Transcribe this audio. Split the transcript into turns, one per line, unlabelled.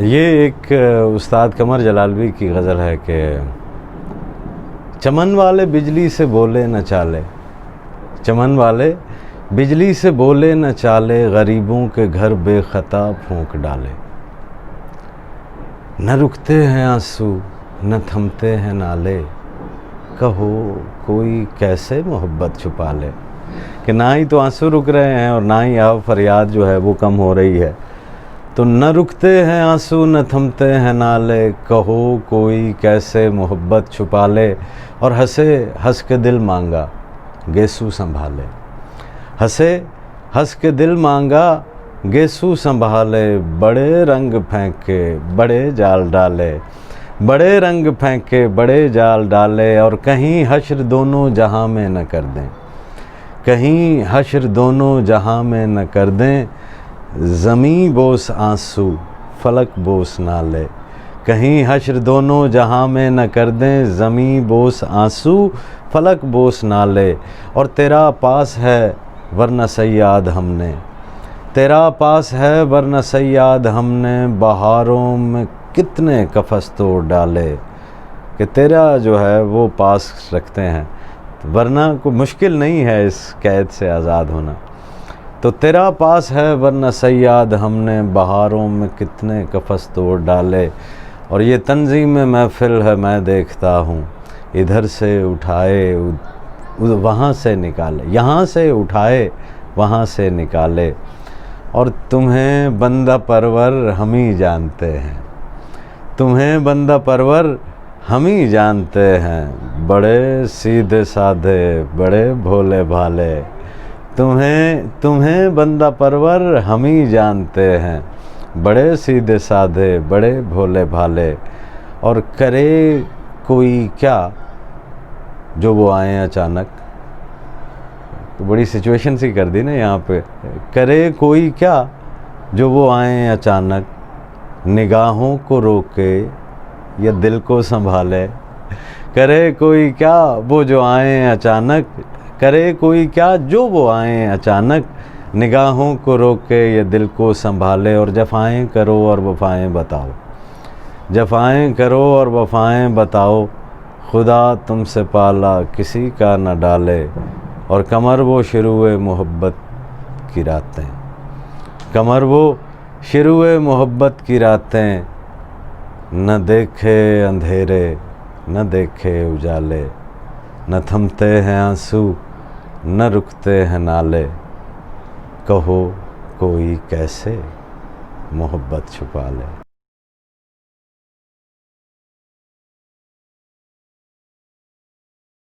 یہ ایک استاد قمر جلالوی کی غزل ہے کہ چمن والے بجلی سے بولے نہ چالے، چمن والے بجلی سے بولے نہ چالے، غریبوں کے گھر بے خطا پھونک ڈالے۔ نہ رکتے ہیں آنسو نہ تھمتے ہیں نالے، کہو کوئی کیسے محبت چھپا لے۔ کہ نہ ہی تو آنسو رک رہے ہیں اور نہ ہی فریاد جو ہے وہ کم ہو رہی ہے، تو نہ رکتے ہیں آنسو نہ تھمتے ہیں نالے، کہو کوئی کیسے محبت چھپا لے۔ اور ہنسے ہنس کے دل مانگا گیسو سنبھالے، ہنسے ہنس کے دل مانگا گیسو سنبھالے، بڑے رنگ پھینکے بڑے جال ڈالے، بڑے رنگ پھینکے بڑے جال ڈالے، اور کہیں حشر دونوں جہاں میں نہ کر دیں، کہیں حشر دونوں جہاں میں نہ کر دیں، زمیں بوس آنسو فلک بوس نالے۔ کہیں حشر دونوں جہاں میں نہ کر دیں، زمیں بوس آنسو فلک بوس نالے۔ اور تیرا پاس ہے ورنہ صیاد ہم نے، تیرا پاس ہے ورنہ صیاد ہم نے، بہاروں میں کتنے قفس توڑ ڈالے۔ کہ تیرا جو ہے وہ پاس رکھتے ہیں، ورنہ کوئی مشکل نہیں ہے اس قید سے آزاد ہونا۔ تو تیرا پاس ہے ورنہ صیاد ہم نے، بہاروں میں کتنے قفس توڑ ڈالے۔ اور یہ تنظیم محفل ہے میں دیکھتا ہوں، ادھر سے اٹھائے وہاں سے نکالے، یہاں سے اٹھائے وہاں سے نکالے، اور تمہیں بندہ پرور ہم ہی جانتے ہیں، تمہیں بندہ پرور ہم ہی جانتے ہیں، بڑے سیدھے سادھے بڑے بھولے بھالے، تمہیں بندہ پرور ہم ہی جانتے ہیں، بڑے سیدھے سادھے بڑے بھولے بھالے۔ اور کرے کوئی کیا جو وہ آئیں اچانک، تو بڑی سچویشن سی کر دی نا یہاں پہ، کرے کوئی کیا جو وہ آئیں اچانک، نگاہوں کو روکے یا دل کو سنبھالے۔ کرے کوئی کیا وہ جو آئیں اچانک، کرے کوئی کیا جو وہ آئیں اچانک، نگاہوں کو روکے یا دل کو سنبھالے۔ اور جفائیں کرو اور وفائیں بتاؤ، جفائیں کرو اور وفائیں بتاؤ، خدا تم سے پالا کسی کا نہ ڈالے۔ اور قمر وہ شروع محبت کی راتیں، قمر وہ شروع محبت کی راتیں، نہ دیکھے اندھیرے نہ دیکھے اجالے، نہ تھمتے ہیں آنسو نہ رکتے ہیں نالے، کہو کوئی کیسے محبت چھپا لے۔